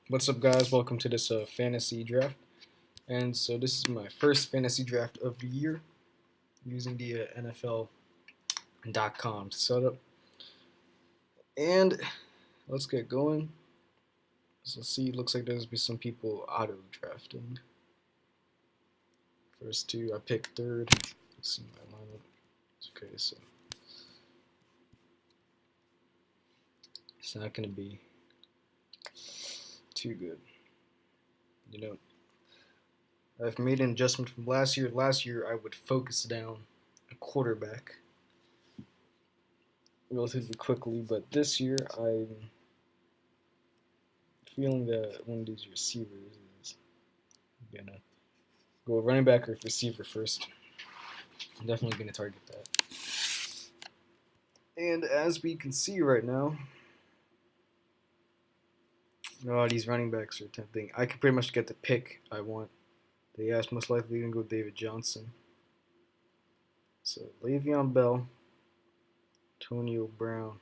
What's up, guys? Welcome to this fantasy draft. And so this is my first fantasy draft of the year using the NFL.com setup. And let's get going. So let's see. Looks like there's be some people auto drafting. First two, I picked third. Let's see my lineup. Okay, so it's not gonna be too good. You know, I've made an adjustment from last year. Last year, I would focus down a quarterback relatively quickly, but this year I'm feeling that one of these receivers is gonna go running back or receiver first. I'm definitely gonna target that. And as we can see right now, these running backs are tempting. I could pretty much get the pick I want. They asked most likely gonna go David Johnson. So Le'Veon Bell, Antonio Brown.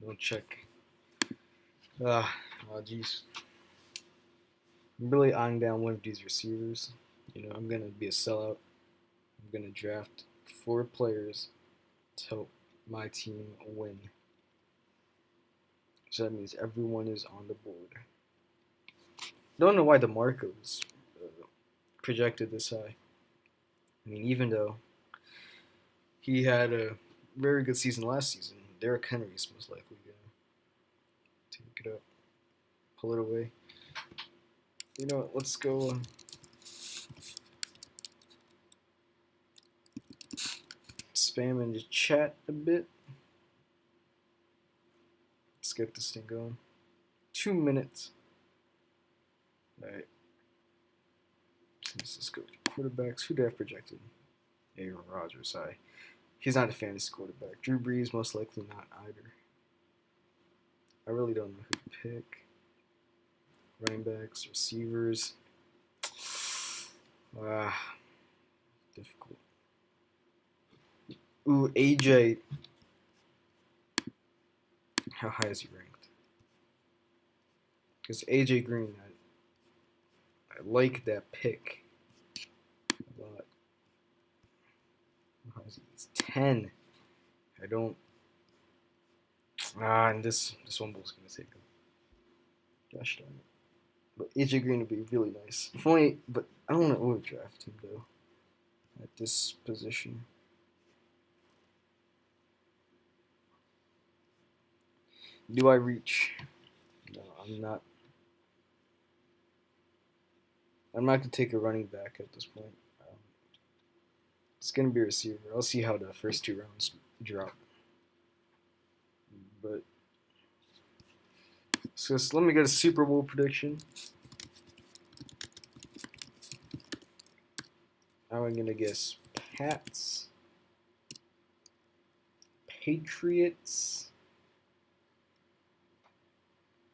Don't check. Jeez. I'm really eyeing down one of these receivers. I'm gonna be a sellout. I'm gonna draft 4 players to help my team win. So that means everyone is on the board. Don't know why DeMarco was projected this high. I mean, even though he had a very good season last season, Derrick Henry's most likely gonna take it up, pull it away. You know what? Let's go. Spam in the chat a bit. Let's get this thing going. 2 minutes. All right. Let's go to quarterbacks. Who do I have projected? Aaron Rodgers. He's not a fantasy quarterback. Drew Brees, most likely not either. I really don't know who to pick. Running backs, receivers. Difficult. Ooh, AJ. How high is he ranked? Because AJ Green, I like that pick a lot. How high is he? He's 10. I don't. And this one was gonna take him. Gosh darn it. But AJ Green would be really nice. If only, but I don't want to overdraft him though. At this position. Do I reach? No, I'm not. I'm not gonna take a running back at this point. It's gonna be a receiver. I'll see how the first 2 rounds drop. But so let me get a Super Bowl prediction. I'm gonna guess Pats, Patriots.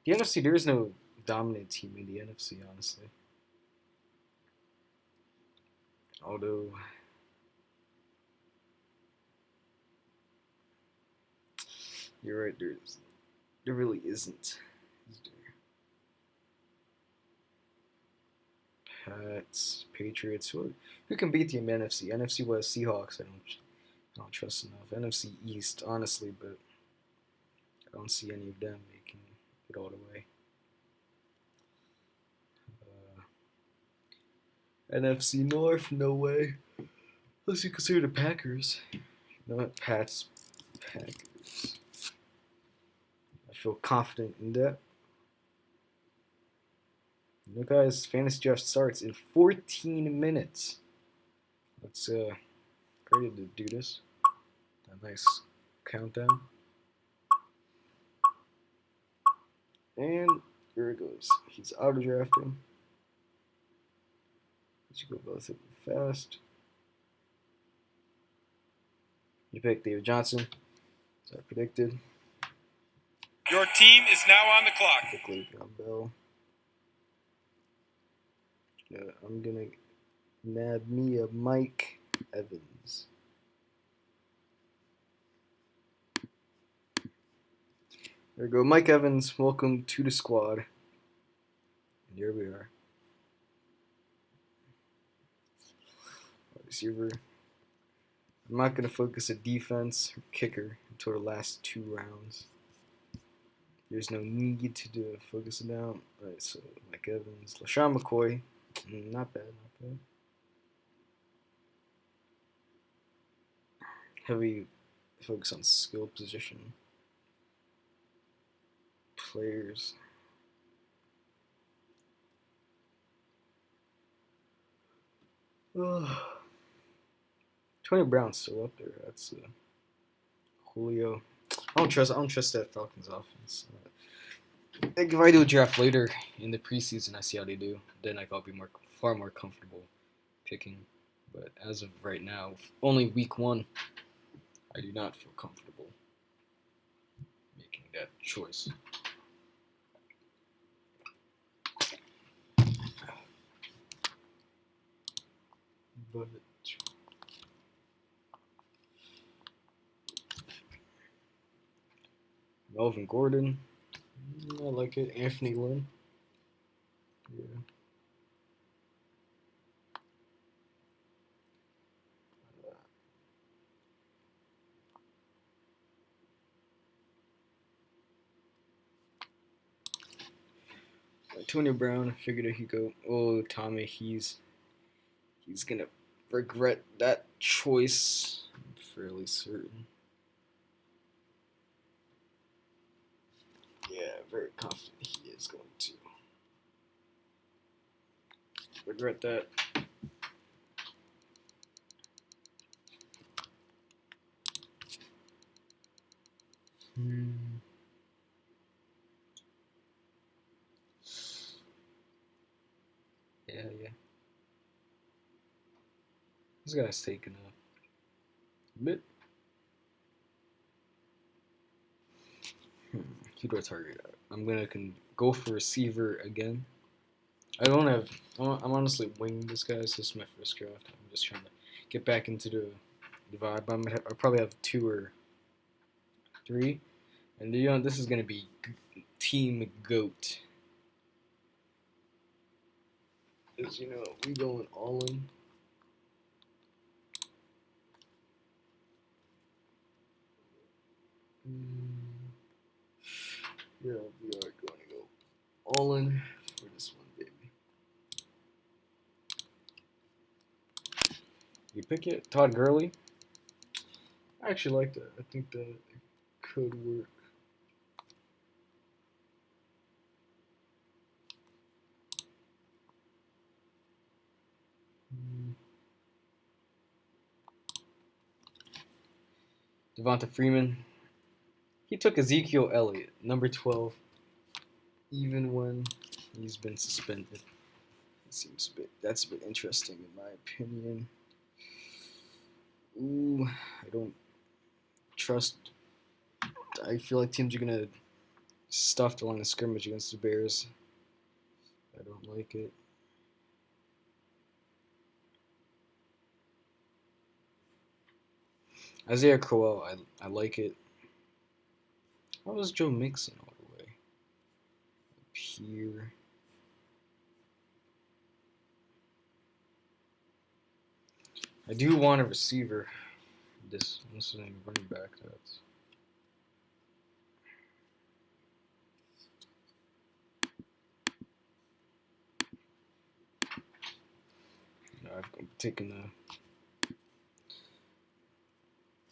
The NFC, there is no dominant team in the NFC, honestly. Although, you're right, there really isn't. Pats, Patriots. Who can beat the NFC? NFC West, Seahawks. I don't trust enough. NFC East, honestly, but I don't see any of them making it all the way. NFC North, no way. Unless you consider the Packers. You know what? Packers. I feel confident in that. You know, guys, fantasy draft starts in 14 minutes. Let's ready to do this. A nice countdown. And here it goes. He's auto drafting. Let's go relatively fast. You picked David Johnson, as I predicted. Your team is now on the clock. I picked Le'Veon Bell. I'm gonna nab me a Mike Evans. There we go. Mike Evans, welcome to the squad. And here we are. Receiver. I'm not going to focus at defense or kicker until the last 2 rounds. There's no need to focus it down. Alright, so Mike Evans, LaShawn McCoy. Not bad, not bad. Heavy focus on skill position. Players. Tony Brown's still up there. That's Julio. I don't trust that Falcons offense. Like if I do a draft later in the preseason, I see how they do. Then I'll be far more comfortable picking. But as of right now, only week 1, I do not feel comfortable making that choice. But Melvin Gordon, I like it. Anthony Lynn, yeah. Antonio Brown, I figured he'd go. Oh, Tommy, he's gonna regret that choice. I'm fairly certain. Yeah, very confident he is going to regret that. Yeah. This guy's taking a bit. Who target? I'm gonna go for receiver again. I'm honestly winging this guy. This is my first draft. I'm just trying to get back into the vibe. I'll probably have 2 or 3, and this is gonna be Team Goat. As you know, we going all in. Yeah, we are going to go all in for this one, baby. You pick it, Todd Gurley. I actually like that. I think that it could work. Devonta Freeman. He took Ezekiel Elliott, number 12, even when he's been suspended. That's a bit interesting in my opinion. Ooh, I don't trust. I feel like teams are gonna stuff the line of scrimmage against the Bears. I don't like it. Isaiah Crowell, I like it. How was Joe Mixon all the way up here? I do want a receiver. This is a running back. That's I'm taking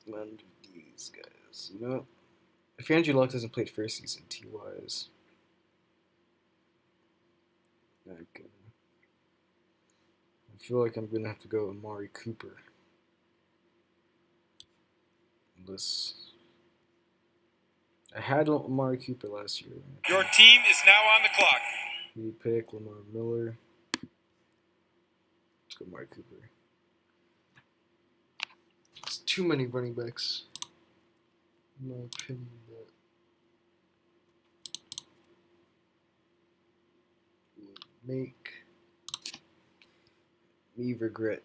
one of these guys. You know, if Andrew Luck doesn't play first season, T.Y. is not good. I feel like I'm gonna have to go Amari Cooper. Unless I had Amari Cooper last year. Your team is now on the clock. We pick Lamar Miller. Let's go Amari Cooper. It's too many running backs, in my opinion. That would make me regret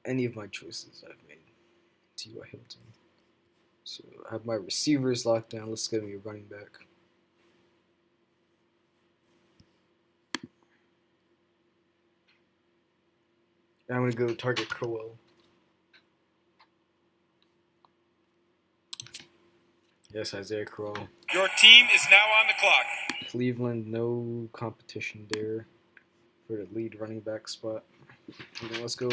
any of my choices I've made. T.Y. Hilton. So I have my receivers locked down. Let's get me a running back. I'm going to go target Crowell. Yes, Isaiah Crowell. Your team is now on the clock. Cleveland, no competition there for the lead running back spot. And then let's go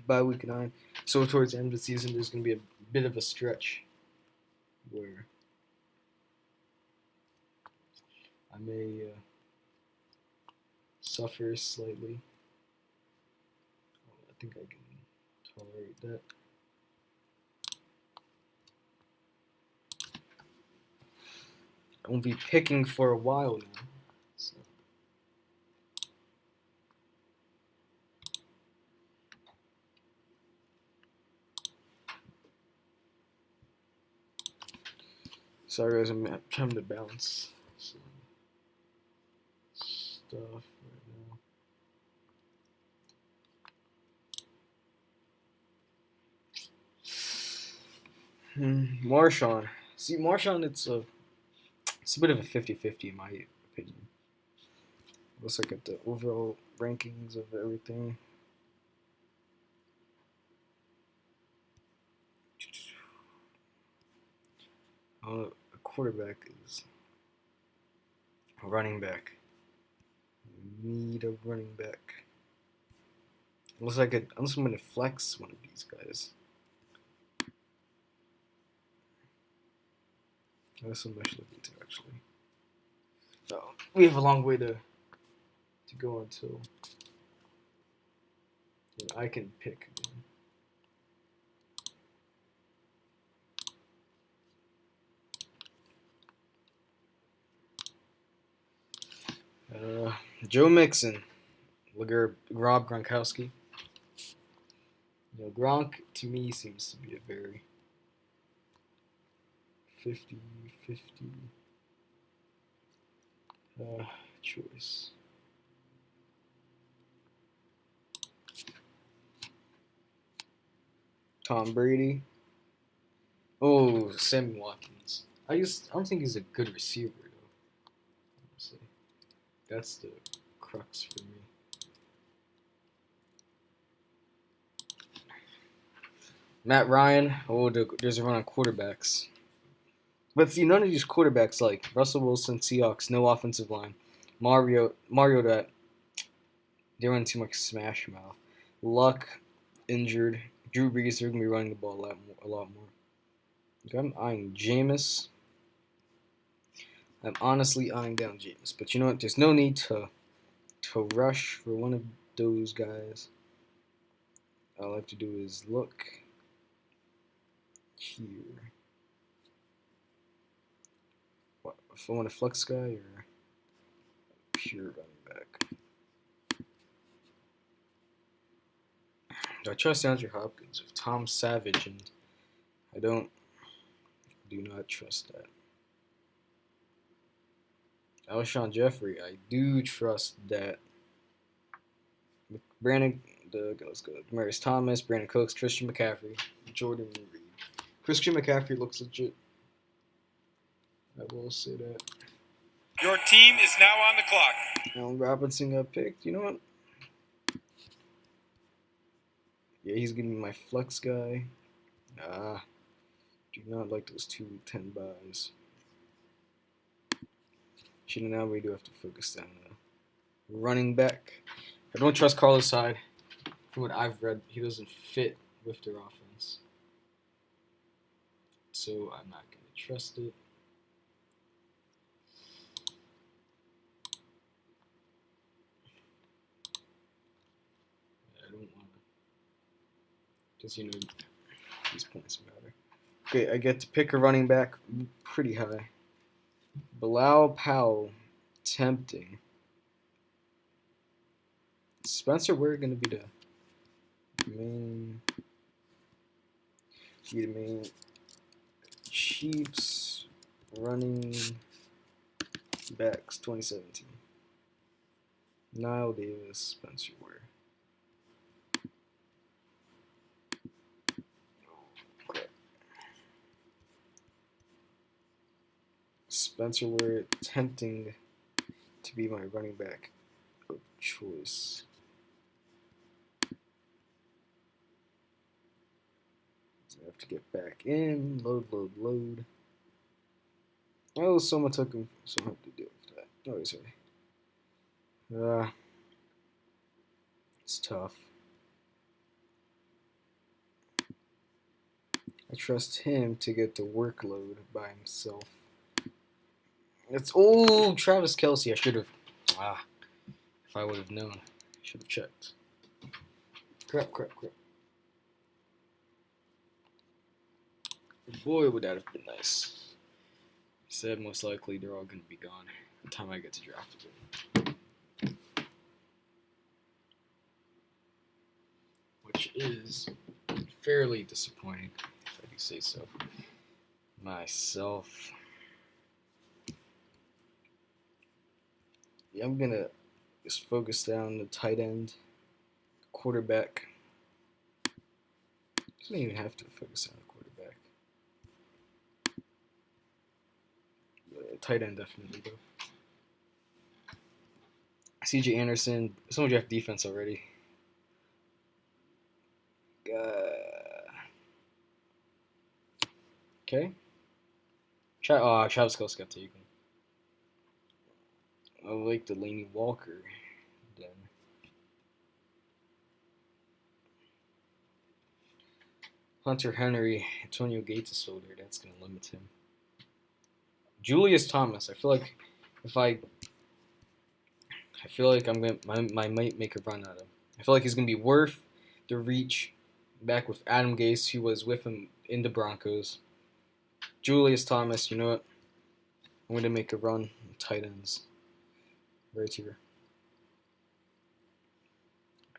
by week 9. So towards the end of the season, there's going to be a bit of a stretch where I may suffer slightly. I think I can tolerate that. I won't be picking for a while now. So. Sorry guys, I'm trying to balance some stuff right now. Marshawn. See, Marshawn, it's a bit of a 50-50 in my opinion. Let's look at the overall rankings of everything. A quarterback is a running back. We need a running back. Unless I'm going to flex one of these guys. That's some much looking to actually. So we have a long way to go until I can pick again. Joe Mixon, Rob Gronkowski. Gronk to me seems to be a very 50-50 choice. Tom Brady. Oh, Sammy Watkins. I don't think he's a good receiver though. Honestly, that's the crux for me. Matt Ryan. Oh, there's a run on quarterbacks. But see, none of these quarterbacks, like Russell Wilson, Seahawks, no offensive line. Mario, that they run too much smash mouth. Luck, injured. Drew Brees, they're gonna be running the ball a lot more. Okay, I'm eyeing Jameis. I'm honestly eyeing down Jameis, but you know what? There's no need to rush for one of those guys. All I have to do is look here. What, if I want a flex guy or a pure running back? Do I trust Andrew Hopkins with Tom Savage? And I do not trust that. Alshon Jeffrey, I do trust that. Let's go. Demarius Thomas, Brandon Cooks, Christian McCaffrey, Jordan Reed. Christian McCaffrey looks legit. I will say that. Your team is now on the clock. Allen Robinson got picked. You know what? Yeah, he's gonna be my flex guy. Do not like those 2-10 buys. Now we do have to focus on running back. I don't trust Carlos Hyde. From what I've read, he doesn't fit with their offense. So I'm not going to trust it. I don't want to. Because, these points matter. Okay, I get to pick a running back pretty high. Bilal Powell, tempting. Spencer Ware going to be the main Chiefs running backs 2017. Nile Davis, Spencer Ware. Spencer Ware tempting to be my running back of choice. I have to get back in. Load. Oh, someone took him. Someone had to deal with that. Oh, sorry. It's tough. I trust him to get the workload by himself. It's Travis Kelce. I should have. If I would have known, I should have checked. Crap. Boy, would that have been nice. He said most likely they're all going to be gone by the time I get to draft again. Which is fairly disappointing, if I do say so myself. Yeah, I'm going to just focus down the tight end, quarterback. Doesn't even have to focus on the quarterback. Tight end definitely though. C.J. Anderson. Someone draft defense already. Okay. Travis Kelce got taken. I like Delaney Walker. Then Hunter Henry, Antonio Gates is still there. That's gonna limit him. Julius Thomas. I feel like I might make a run at him. I feel like he's gonna be worth the reach. Back with Adam Gase, who was with him in the Broncos. Julius Thomas, you know what? I'm gonna make a run on tight ends. Right here.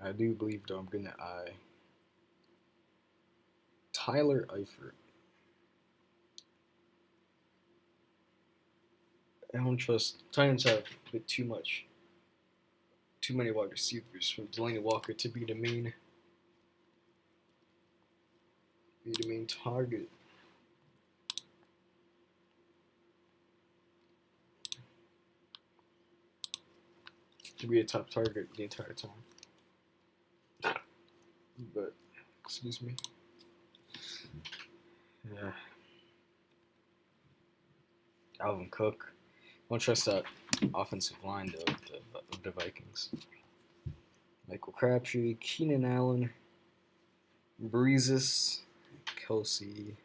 I do believe though I'm gonna eye Tyler Eifert. I don't trust Titans have a bit too many wide receivers from Delaney Walker to be the main target. To be a top target the entire time. But excuse me. Yeah. Alvin Cook. I don't trust that offensive line though of the Vikings. Michael Crabtree, Keenan Allen, Breezes, Kelce.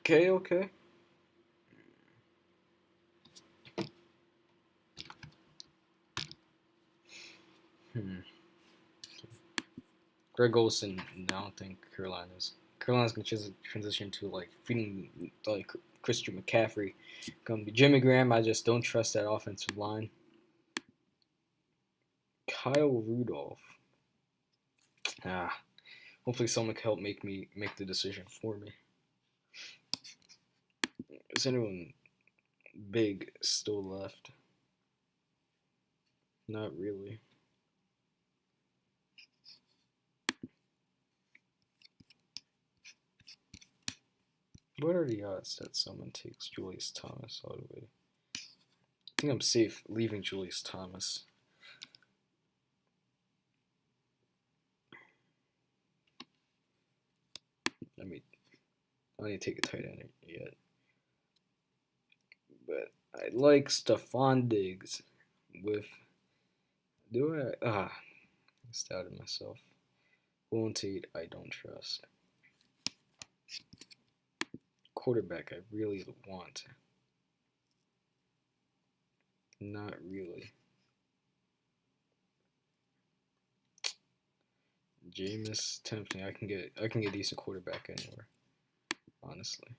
Okay. Greg Olsen, I don't think Carolina's going to transition to like feeding like Christian McCaffrey. Going to be Jimmy Graham. I just don't trust that offensive line. Kyle Rudolph. Hopefully someone can help make the decision for me. Is anyone big still left? Not really. What are the odds that someone takes Julius Thomas all the way? I think I'm safe leaving Julius Thomas. I don't need to take a tight end yet. But I like Stephon Diggs with... I doubted myself. Golden Tate, I don't trust. Quarterback, I really want. Not really. Jameis tempting. I can get a decent quarterback anywhere. Honestly.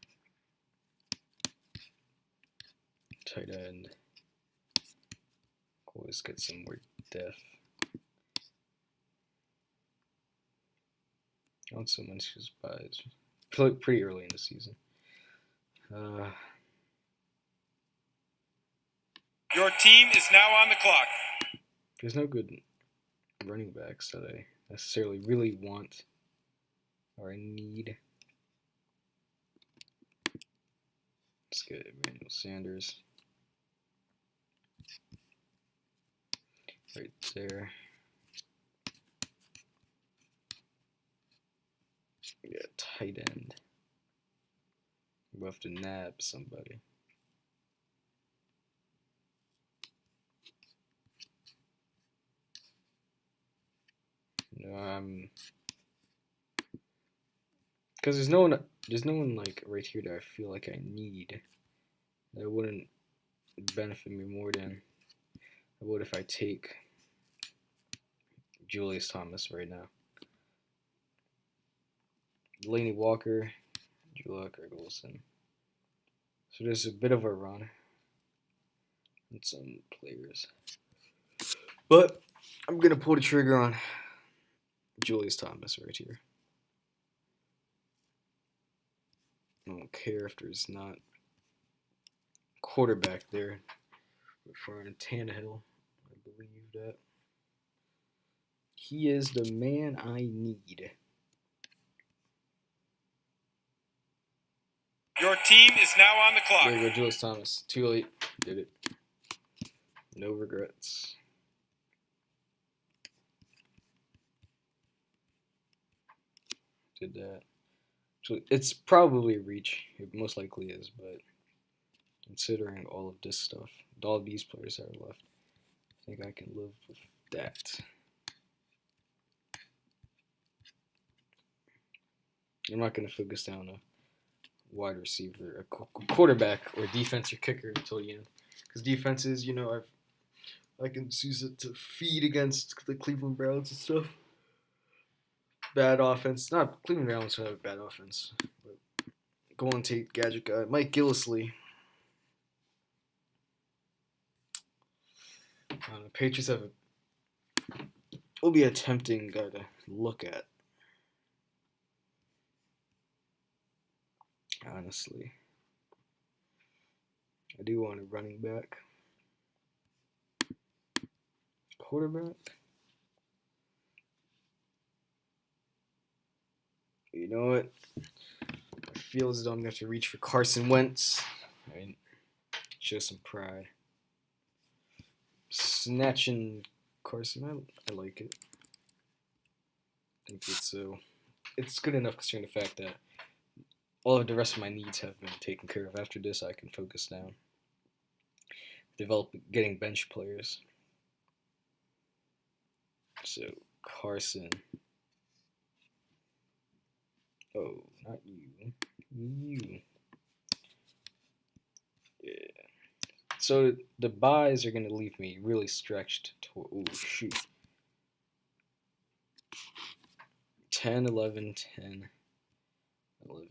Tight end. Always get some more depth. I want someone who's buys pretty early in the season. Your team is now on the clock. There's no good running backs that I necessarily really want or I need. Let's get Emmanuel Sanders. Right there. Yeah, tight end. We'll have to nab somebody. No, because there's no one like right here that I feel like I need. That wouldn't benefit me more than it would if I take Julius Thomas right now. Delaney Walker, Julius Wilson. So there's a bit of a run on some players. But I'm going to pull the trigger on Julius Thomas right here. I don't care if there's not quarterback there. For Tannehill, I believe that he is the man I need. Your team is now on the clock. There you go, Julius Thomas. Too late. Did it. No regrets. Did that. So it's probably a reach. It most likely is, but considering all of this stuff, all of these players that are left, I think I can live with that. I'm not going to focus down a wide receiver, a quarterback, or defense or kicker until the end. Because defenses, I can use it to feed against the Cleveland Browns and stuff. Bad offense. Not Cleveland Browns have a bad offense. But Golden Tate, Gadget Guy, Mike Gillislee. The Patriots will be a tempting guy to look at. Honestly. I do want a running back. Quarterback. You know what? I feel as though I'm going to have to reach for Carson Wentz. Right? Show some pride. Snatching Carson, I like it. I think it's good enough considering the fact that all of the rest of my needs have been taken care of. After this, I can focus down. Getting bench players. So, Carson. Oh, not you. You. Yeah. So, the buys are going to leave me really stretched. Oh, shoot. 10, 11, 10, 11.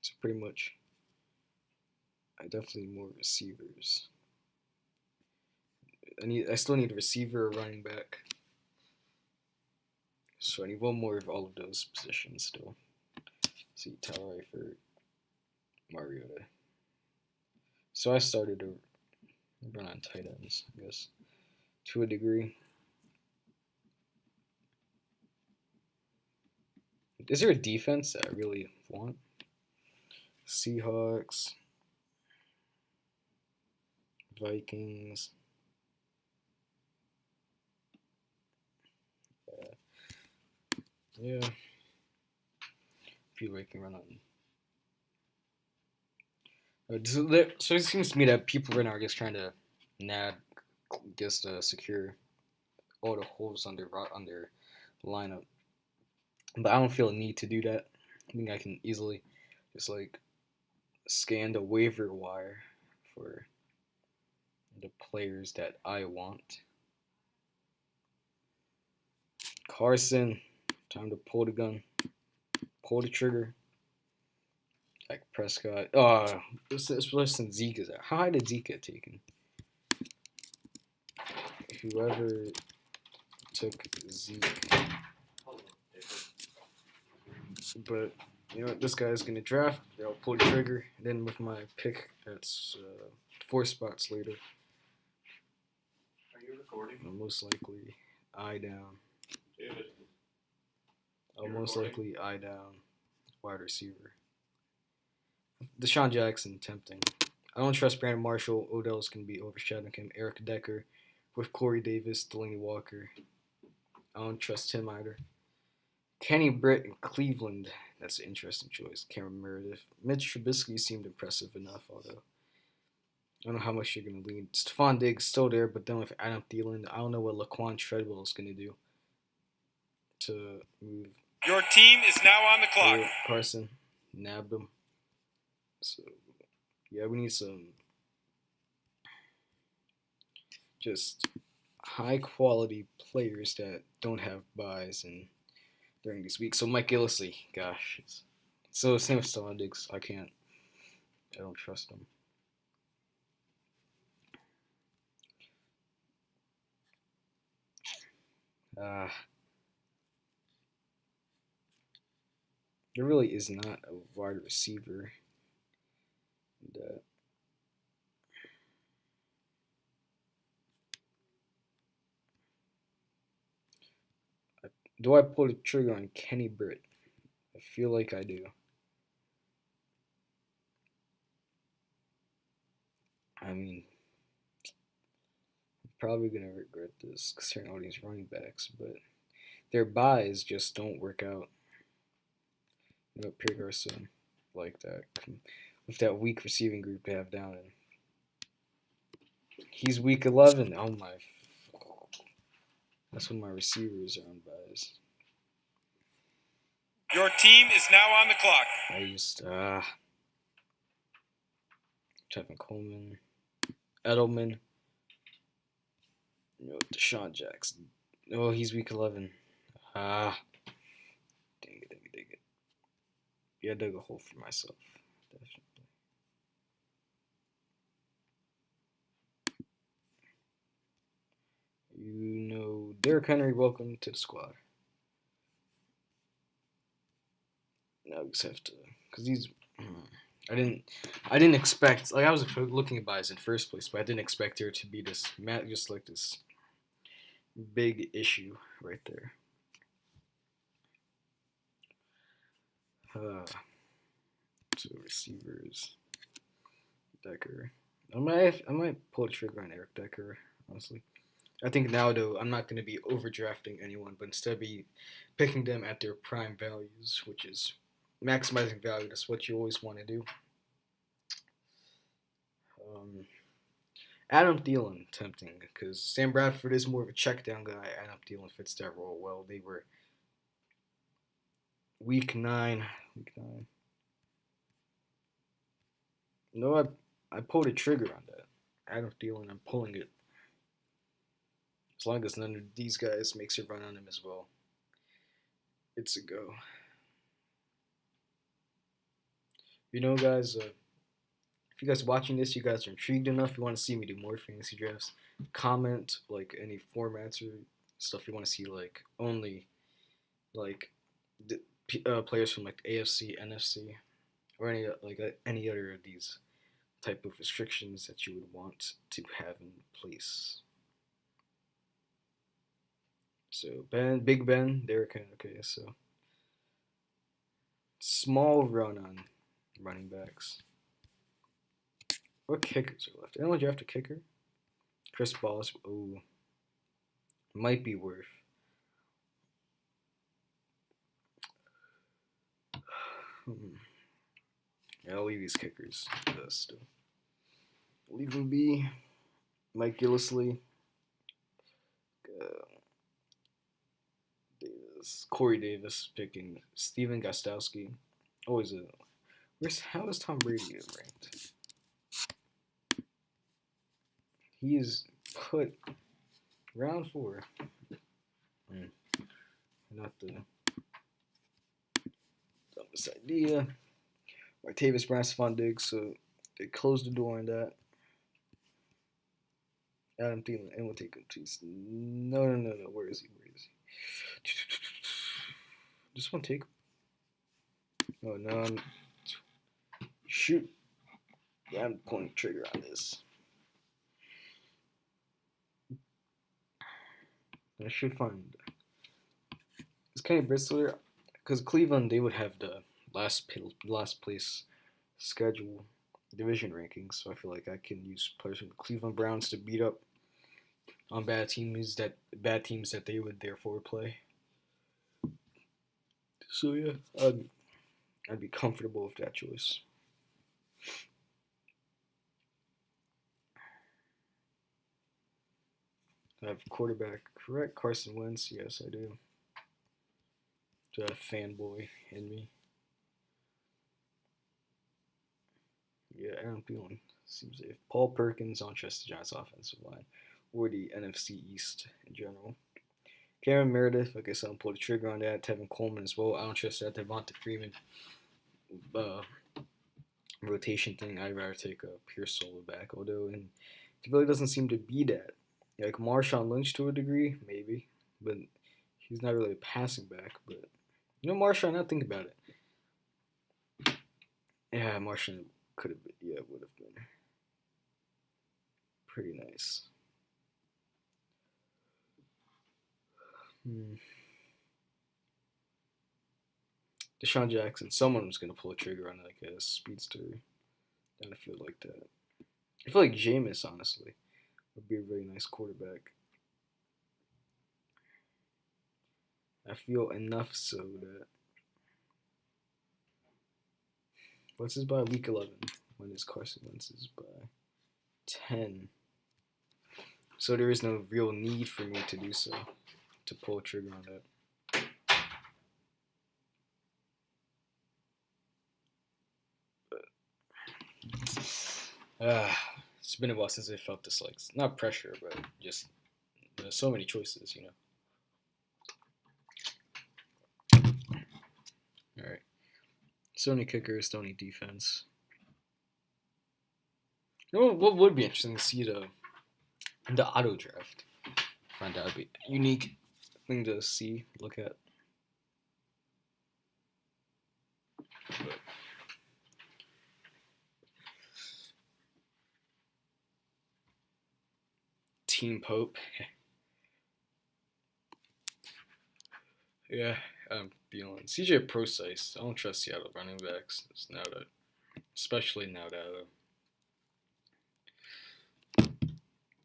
So, pretty much, I definitely need more receivers. I still need a receiver or running back. So I need one more of all of those positions still. See, Tyler Eifert, Mariota. So I started to run on tight ends, I guess, to a degree. Is there a defense that I really want? Seahawks, Vikings. Yeah. Feel like I can run on. So it seems to me that people right now are just trying to secure all the holes on their lineup. But I don't feel a need to do that. I think I can easily just scan the waiver wire for the players that I want. Carson, time to pull the gun, pull the trigger. Like Prescott. Oh, it's less than Zeke is out. How high did Zeke get taken? Whoever took Zeke. But, this guy's going to draft. I'll pull the trigger. And then with my pick, that's 4 spots later. Are you recording? I'll most likely eye down. David. I'll most likely eye down wide receiver. Deshaun Jackson, tempting. I don't trust Brandon Marshall. Odell's going to be overshadowing him. Eric Decker, with Corey Davis, Delaney Walker. I don't trust him either. Kenny Britt in Cleveland. That's an interesting choice. Cameron Meredith. Mitch Trubisky seemed impressive enough, although I don't know how much you're going to lean. Stephon Diggs still there, but then with Adam Thielen, I don't know what Laquan Treadwell is going to do to move. Your team is now on the clock. Carson nabbed him. So, yeah, we need some just high-quality players that don't have buys and during these weeks. So Mike Gillislee, gosh. So same with Stephon Diggs. I don't trust him. There really is not a wide receiver that do I pull the trigger on Kenny Britt? I feel like I do. I mean, I'm probably going to regret this considering all these running backs, but their buys just don't work out. You know, Pierre Garçon like that. With that weak receiving group they have down in. He's week 11. Oh my. That's when my receivers are on buys. Your team is now on the clock. I just, Tevin Coleman, Edelman, Deshaun Jackson. Oh, he's week 11. Dang it. Yeah, I dug a hole for myself. Definitely. Derrick Henry, welcome to the squad. Now we just have to, because these, I didn't expect, like I was looking at buys in first place, but I didn't expect there to be this, just like this big issue right there. So receivers, Decker. I might pull the trigger on Eric Decker, honestly. I think now, though, I'm not going to be overdrafting anyone, but instead be picking them at their prime values, which is maximizing value. That's what you always want to do. Adam Thielen, tempting, because Sam Bradford is more of a check down guy. Adam Thielen fits that role well. They were week 9. No, I pulled a trigger on that. Adam Thielen, I'm pulling it. As long as none of these guys makes a run on him as well. It's a go. Guys, if you guys are watching this, you guys are intrigued enough, you want to see me do more fantasy drafts, comment, like, any formats or stuff you want to see, like, only, like, players from, like, AFC, NFC, or any other of these type of restrictions that you would want to have in place. So Big Ben, Derrick Henry. Okay, so small run on running backs. What kickers are left? Anyone draft a kicker? Chris Balls. Ooh, might be worth. Yeah, I'll leave these kickers still. Leave them be. Mike Gillislee. Corey Davis picking Steven Gostkowski. Always how is Tom Brady ranked? He is put round 4. Not the dumbest idea. Martavis Bryant, Stephon Diggs, so they closed the door on that. Adam Thielen, and we'll take him, please. No. Where is he? Just want to take him. Oh, no. Shoot. Yeah, I'm pulling the trigger on this. I should find. It's kind of Bristler, because Cleveland, they would have the last place schedule division rankings, so I feel like I can use players from the Cleveland Browns to beat up on bad teams that they would therefore play. So yeah, I'd be comfortable with that choice. I have quarterback correct. Carson Wentz. Yes, I do. So a fanboy in me. Yeah, Adam Thielen seems safe. Paul Perkins on Chester Giants offensive line, or the NFC East in general. Cameron Meredith, I guess I'll pull the trigger on that. Tevin Coleman as well. I don't trust that Devonta Freeman uh, rotation thing. I'd rather take a pure solo back, although and it really doesn't seem to be that. Like Marshawn Lynch to a degree, maybe, but he's not really a passing back. But Marshawn, now think about it. Yeah, Marshawn could have been, yeah, would have been pretty nice. Deshaun Jackson, someone was going to pull a trigger on like a speedster. I feel like that. I feel like Jameis, honestly, would be a very nice quarterback. I feel enough so that. What's his by week 11? When is Carson Wentz's by 10? So there is no real need for me to do so, to pull a trigger on that. It's been a while since I felt this, like, not pressure, but just there's so many choices, Alright. Sony kicker, Sony defense. What would be interesting to see the auto draft. I find that would be a unique thing to see, look at. But Team Pope. Yeah, I'm feeling CJ Procise. I don't trust Seattle running backs. Especially now that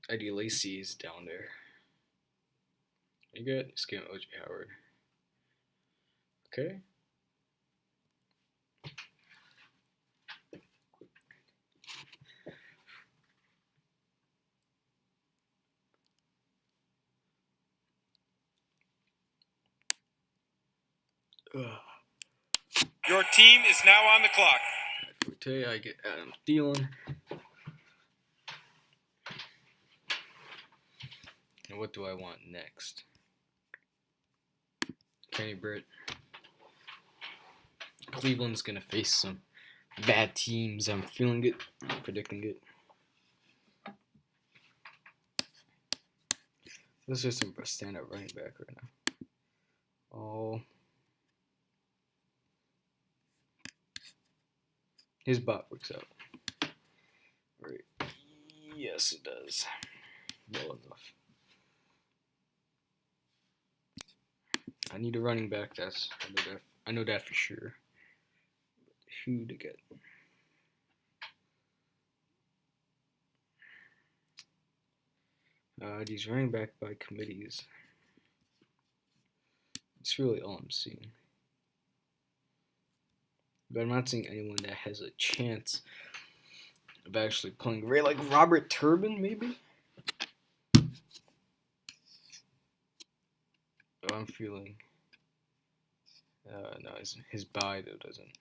Eddie Lacy is down there. You good? Just give him OJ Howard. Okay. Your team is now on the clock. Forte, I get Adam Thielen. And what do I want next? Kenny Britt. Cleveland's going to face some bad teams. I'm feeling it. Predicting it. This is some standout running back right now. Oh. His bot works out. Right. Yes, it does. Well enough. I need a running back. I know that for sure. But who to get? These running back by committees. It's really all I'm seeing. But I'm not seeing anyone that has a chance of actually playing great, like Robert Turbin, maybe? Oh, I'm feeling. No, his bye, though, doesn't.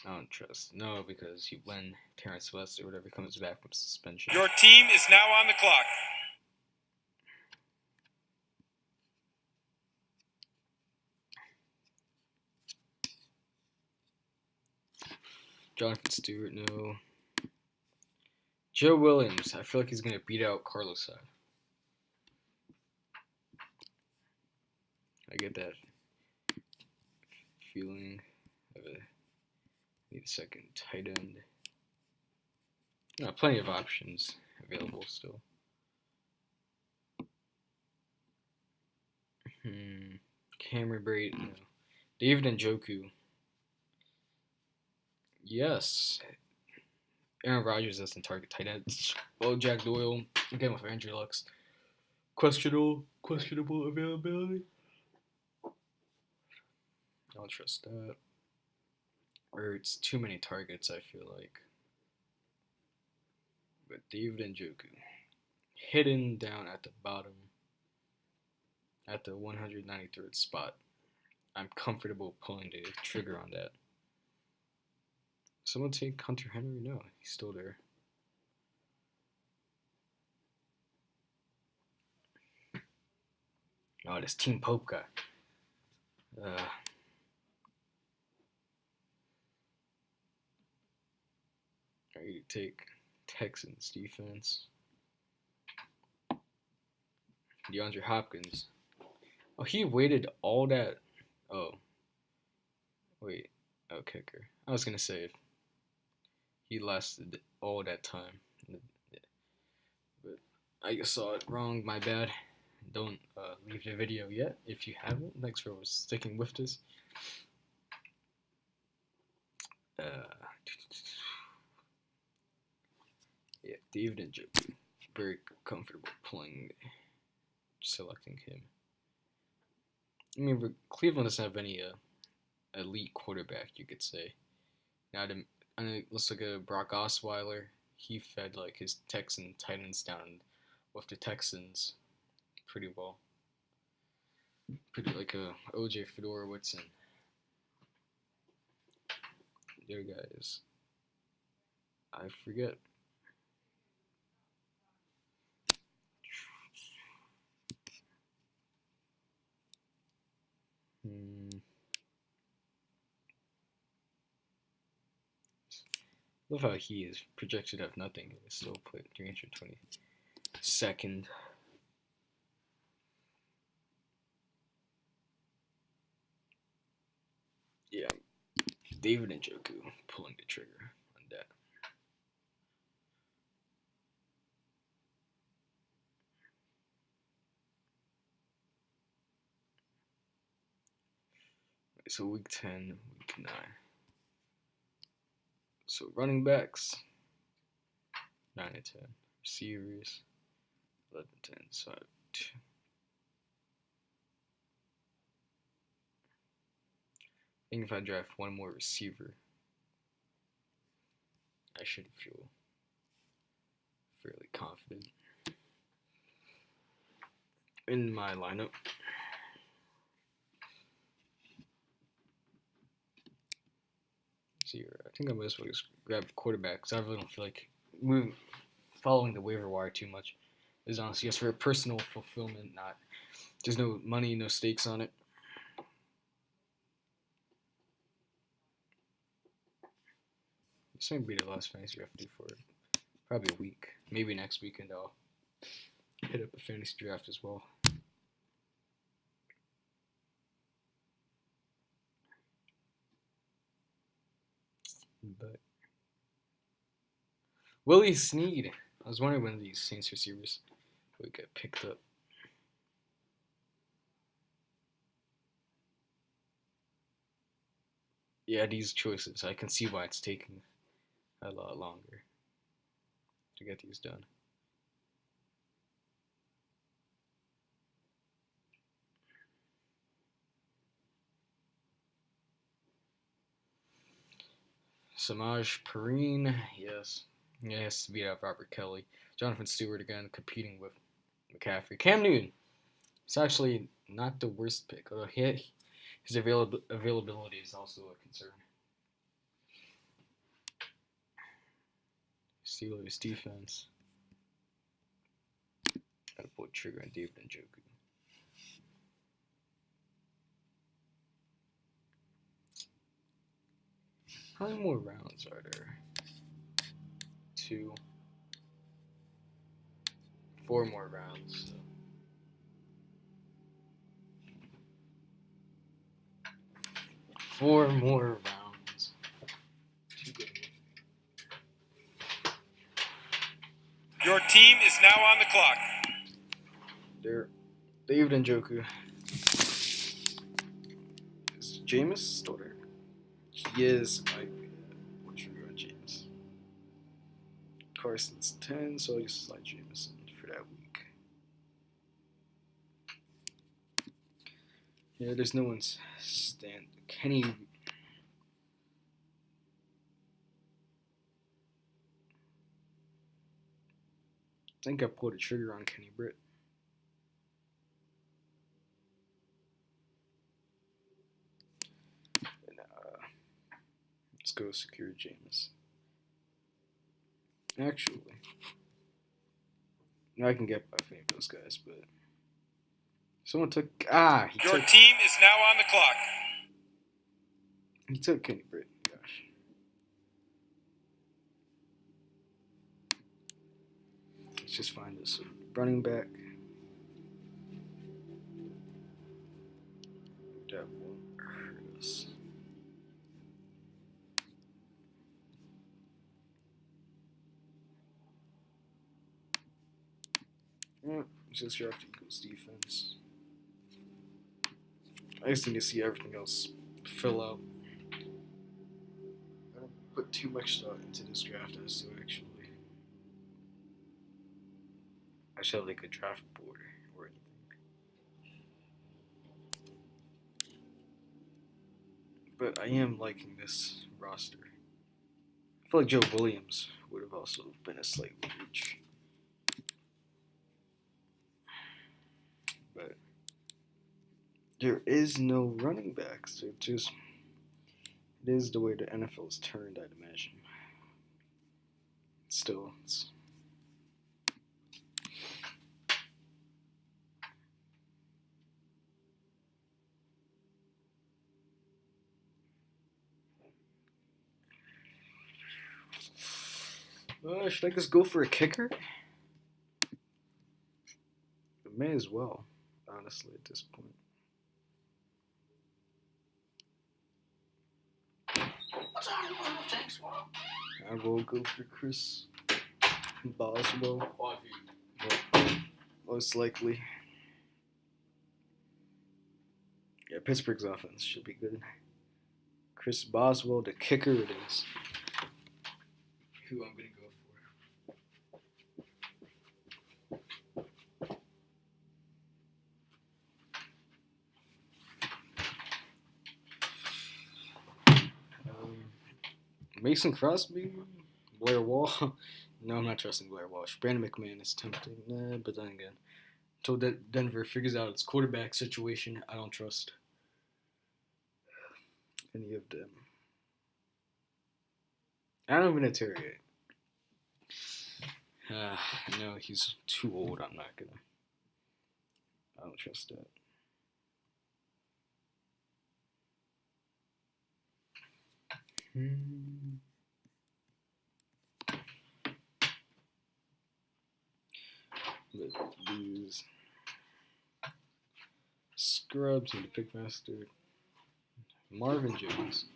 I don't trust. No, because when Terrence West or whatever comes back from suspension. Your team is now on the clock. Jonathan Stewart, no. Joe Williams, I feel like he's going to beat out Carlos Hyde. I get that feeling. Need a second tight end. No, plenty of options available still. Cameron Brate, no. David Njoku. Yes. Aaron Rodgers doesn't target tight ends. Well, Jack Doyle again with Andrew Luck's questionable availability. I don't trust that. Or it's too many targets, I feel like. But David Njoku, hidden down at the bottom, at the 193rd spot. I'm comfortable pulling the trigger on that. Someone take Hunter Henry? No, he's still there. Oh, this Team Pope guy. Ready to take Texans defense. DeAndre Hopkins. Oh, he waited all that. Oh. Wait. Oh, kicker. I was going to say he lasted all that time. But I saw it wrong. My bad. Don't leave the video yet if you haven't. Thanks for sticking with this. Yeah, David Njoku. Very comfortable selecting him. I mean, Cleveland doesn't have any elite quarterback, you could say. Now, let's look at Brock Osweiler. He fed like his Texan Titans down with the Texans pretty well. Pretty like OJ Fedorowicz and their guys. I forget. Love how he is projected to have nothing and is still put 322nd. Yeah, David Njoku pulling the trigger on that. So week 10, week 9. So running backs, 9 and 10. Receivers, 11 and 10. So I have 2. I think if I draft one more receiver, I should feel fairly confident in my lineup. I think I might as well just grab a quarterback because I really don't feel like following the waiver wire too much. It's honestly just for personal fulfillment. There's no money, no stakes on it. This might be the last fantasy draft I do for probably a week, maybe next weekend. I'll hit up a fantasy draft as well. But Willie Snead. I was wondering when these Saints receivers would get picked up. Yeah, these choices. I can see why it's taking a lot longer to get these done. Samaj Perine, yes. He has to beat out Robert Kelly. Jonathan Stewart again competing with McCaffrey. Cam Newton. It's actually not the worst pick, although his availability is also a concern. Steelers defense. Gotta pull trigger on David Njoku. How many more rounds are there? 2. 4 more rounds. So. 4 more rounds. Your team is now on the clock. There, David Njoku. Is Jameis still there? He is. I trigger on James. Carson's 10, so I'll just slide Jameson for that week. Yeah, there's no one's stand. Kenny. I think I pulled a trigger on Kenny Britt. And, let's go secure James. Actually, I can get by fame those guys, but someone took Your team is now on the clock. He took Kenny Britt. Gosh. Let's just find this running back. That won't hurt us. Yeah, just draft Eagles defense. I just need to see everything else fill out. I don't put too much thought into this draft as to actually. I should have like a draft board or anything. But I am liking this roster. I feel like Joe Williams would have also been a slight reach. But there is no running backs. It is the way the NFL is turned, I'd imagine. Still, it's should I just go for a kicker? I may as well, honestly, at this point. I will go for Chris Boswell. Most likely. Yeah, Pittsburgh's offense should be good. Chris Boswell, the kicker it is. Who I'm going to go for. Mason Crosby, Blair Wall. No, I'm not trusting Blair Walsh. Brandon McMahon is tempting, but then again, until Denver figures out its quarterback situation, I don't trust any of them. Adam Vinatieri. No, he's too old. I don't trust that. These scrubs and the Pickmaster. Marvin Jones.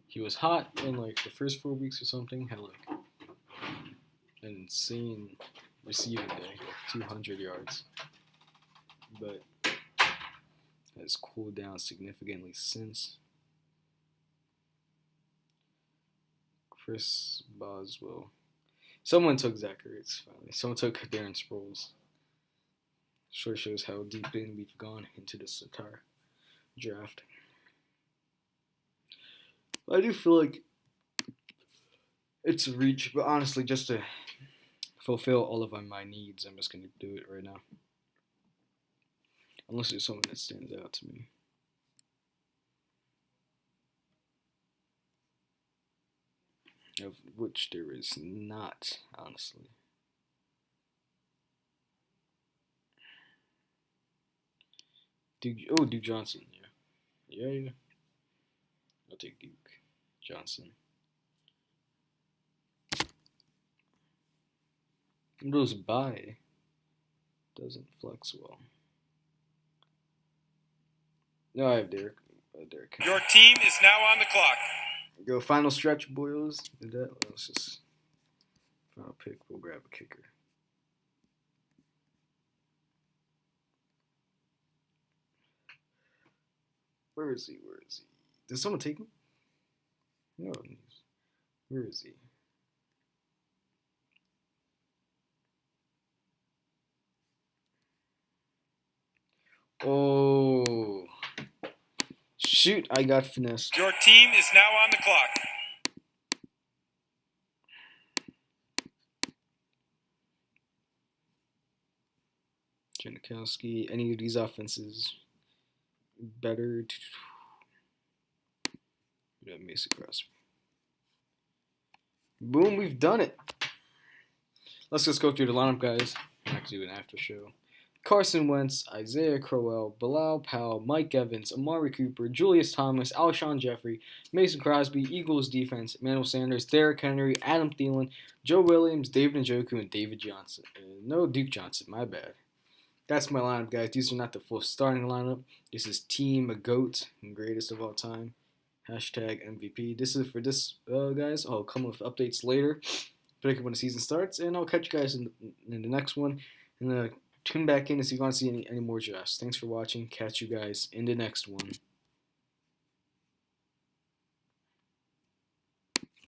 He was hot in like the first 4 weeks or something. Had like an insane receiving day, 200 yards. But has cooled down significantly since. Chris Boswell. Someone took Zach Ertz finally. Someone took Darren Sproles. Sure shows how deep in we've gone into this entire draft. I do feel like it's a reach, but honestly, just to fulfill all of my needs, I'm just going to do it right now. Unless there's someone that stands out to me. Of which there is not, honestly. Duke Johnson, yeah. I'll take Duke Johnson. Those by doesn't flex well. No, I have Derek. Your team is now on the clock. Go final stretch, boys. Let's just final pick. We'll grab a kicker. Where is he? Did someone take him? No. Where is he? Oh. Shoot, I got finessed. Your team is now on the clock. Janikowski, any of these offenses better? Yeah, Mason Crosby. Boom, we've done it. Let's just go through the lineup, guys. I have to do an after show. Carson Wentz, Isaiah Crowell, Bilal Powell, Mike Evans, Amari Cooper, Julius Thomas, Alshon Jeffrey, Mason Crosby, Eagles defense, Emmanuel Sanders, Derrick Henry, Adam Thielen, Joe Williams, David Njoku, and David Johnson. No Duke Johnson, my bad. That's my lineup, guys. These are not the full starting lineup. This is Team GOAT, greatest of all time. Hashtag MVP. This is for this, guys. I'll come with updates later, particularly when the season starts, and I'll catch you guys in the next one. And tune back in if you want to see any more drafts. Thanks for watching. Catch you guys in the next one.